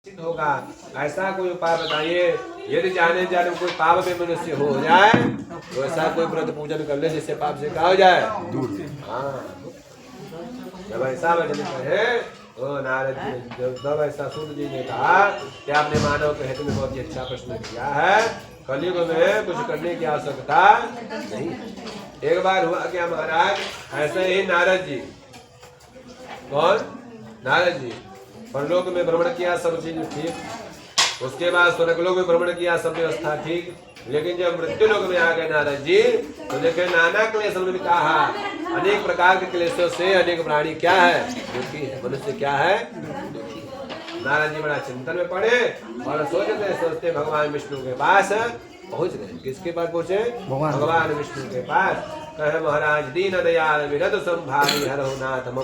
होगा। ऐसा कोई उपाय बताइए, यदि जाने जाने कोई पाप में मनुष्य हो जाए तो ऐसा कोई व्रत पूजन कर ले जिससे पाप से क्या हो जाए दूर। हाँ, जब ऐसा वचन कहे तो नारद जी जब ऐसा सूत जी ने कहा कि आपने मानव के हेतु में बहुत ही अच्छा प्रश्न किया है, कलयुग में कुछ करने की आवश्यकता नहीं। एक बार हुआ क्या महाराज, ऐसे ही नारद जी, कौन नारद जी, परलोक में भ्रमण किया, सब चीज ठीक। उसके बाद स्वर्गलोक में भ्रमण किया, सब व्यवस्था ठीक। लेकिन जब मृत्यु लोक में आ गए नारद जी तो देखे नाना क्लेश उन्होंने कहा, अनेक प्रकार के क्लेशों से अनेक प्राणी क्या है दुखी है, मनुष्य क्या है दुखी। नारद जी बड़ा चिंतन में पड़े और सोचते भगवान विष्णु के पास पहुंच गए। किसके पास पहुंचे? भगवान विष्णु के पास। कहे महाराज दीन दयाल विरद संभारी हरहु नाथ मम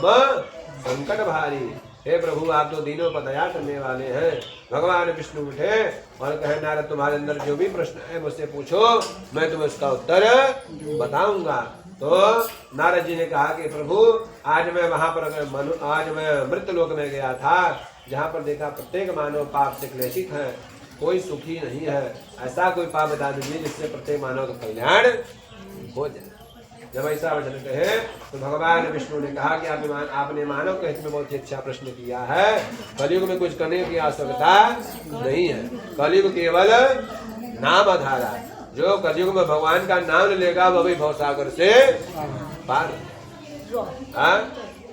संकट भारी। हे प्रभु, आप तो दीनों पर दया करने वाले हैं। भगवान विष्णु उठे और कहे नारद तुम्हारे अंदर जो भी प्रश्न है मुझसे पूछो, मैं तुम्हें उसका उत्तर बताऊंगा। तो नारद जी ने कहा कि प्रभु आज मैं वहां पर आज मैं मृत लोक में गया था, जहाँ पर देखा प्रत्येक मानव पाप से क्लेशित है, कोई सुखी नहीं है। ऐसा कोई पाप बता दीजिए जिससे प्रत्येक मानव का कल्याण हो जाए। जब ऐसा वचन कहे तो भगवान विष्णु ने कहा कि आपने मानव के हित में बहुत ही अच्छा प्रश्न किया है। कलयुग में कुछ करने की आवश्यकता नहीं है। कलयुग केवल नाम आधारा, जो कलयुग में भगवान का नाम लेगा वह भी भवसागर से पार।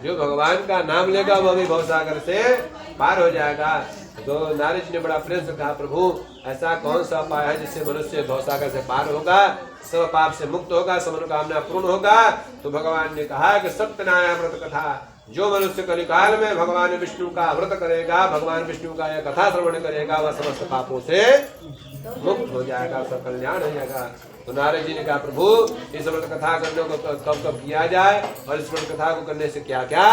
जो भगवान का नाम लेगा वह भी भवसागर से पार हो जाएगा। तो नारद जी ने बड़ा प्रेम से कहा प्रभु ऐसा कौन सा उपाय है जिससे मनुष्य भवसागर से पार होगा, सब पाप से मुक्त होगा, सब मनोकामना पूर्ण होगा। तो भगवान ने कहा कि सत्यनारायण व्रत कथा, जो मनुष्य कलिकाल में भगवान विष्णु का व्रत करेगा, भगवान विष्णु का यह कथा श्रवण करेगा, वह समस्त पापों से मुक्त हो जाएगा, सब कल्याण हो जाएगा। तो नारद जी ने कहा प्रभु इस व्रत कथा करने को कब कब किया जाए और इस व्रत कथा को करने से क्या क्या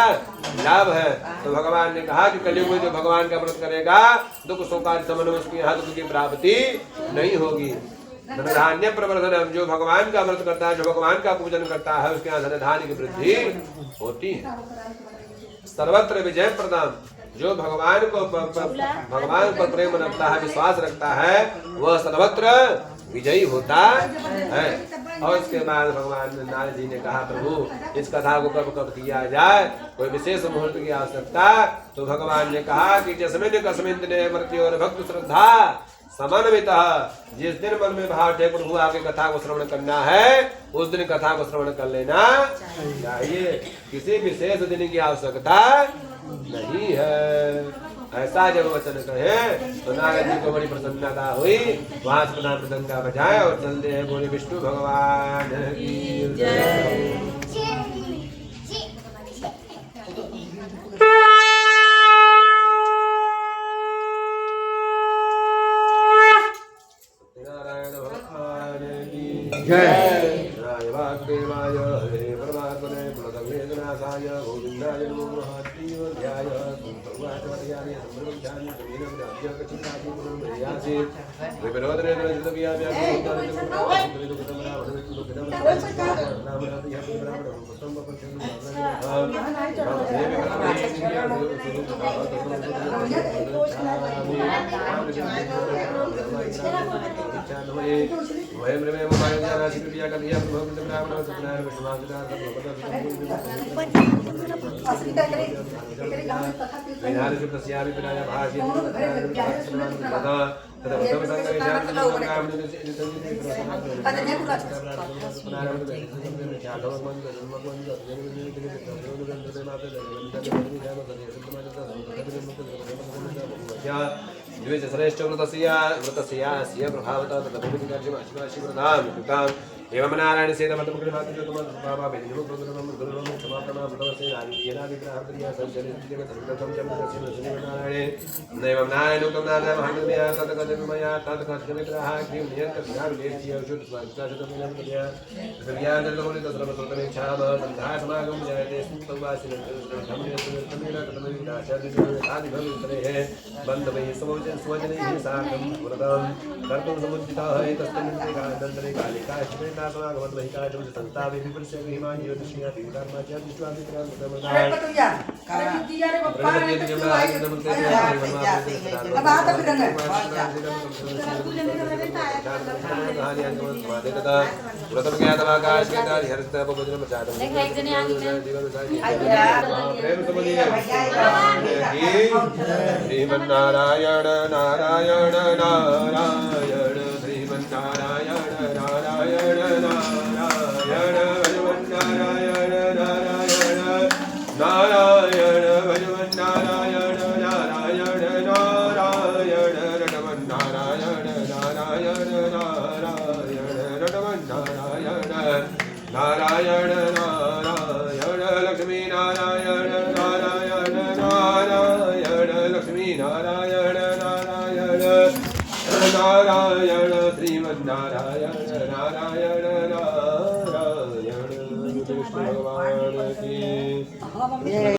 लाभ है। तो भगवान ने कहा कि कलयुग में जो भगवान का व्रत करेगा दुख शोकादि समन में उसके यहाँ दुख की प्राप्ति नहीं होगी। धन धान्य प्रवर्धन, जो भगवान का व्रत करता है, जो भगवान का पूजन करता है, उसके यहाँ धन धान्य की वृद्धि होती है। सर्वत्र विजय प्रदान, जो भगवान पर प्रेम रखता है, विश्वास रखता है, वह सर्वत्र विजयी होता है। और इसके बाद भगवान नारद जी ने कहा प्रभु इस कथा को कब कब किया जाए, कोई विशेष मुहूर्त की आवश्यकता। तो भगवान ने कहा कि जस्मिन कस्मिन दिने और भक्त श्रद्धा समन्वित, जिस दिन मन में भाव थे प्रभु आगे कथा को श्रवण करना है, उस दिन कथा को श्रवण कर लेना चाहिए। किसी विशेष दिन की आवश्यकता नहीं है। ऐसा जब वचन कहे तो नारद जी को बड़ी प्रसन्नता हुई, वहां से पुनः मृदंगा बजाए और चलते हैं बोले विष्णु भगवान की जय। नारायण भगवान की जय। वाग्देवाय हरे परमात्मने प्रणतवेदनासाय गोविन्दाय नमो नमः। श्रेष्ठ व्रतस्य प्रभावतः तदभिरुचिकार्यमाशिवाशिव्रतां एवं नारायण से समागमन महिका जब संता विधि पर से महिमा ये दृश्य दीदार माच्या विश्वासी क्रम अरे पतुया अरे दिया रे बाबा ने तो तू आई अब आ तो फिर प्रथम ज्ञातवाकाश के कार्य हरस्त पवित्र मचादम एक जने आ गई प्रेम समझिए श्रीमन्नारायण नारायण नारायण श्रीमन्नारायण नारायण नारायण भगवन्नारायण नारायण नारायण भगवन्नारायण नारायण नारायण रटवन्नारायण नारायण नारायण रटवन्नारायण नारायण नारायण लक्ष्मी नारायण नारायण नारायण लक्ष्मी नारायण नारायण नारायण श्रीमन्नारायण नारायण नारायण कृष्ण भगवान की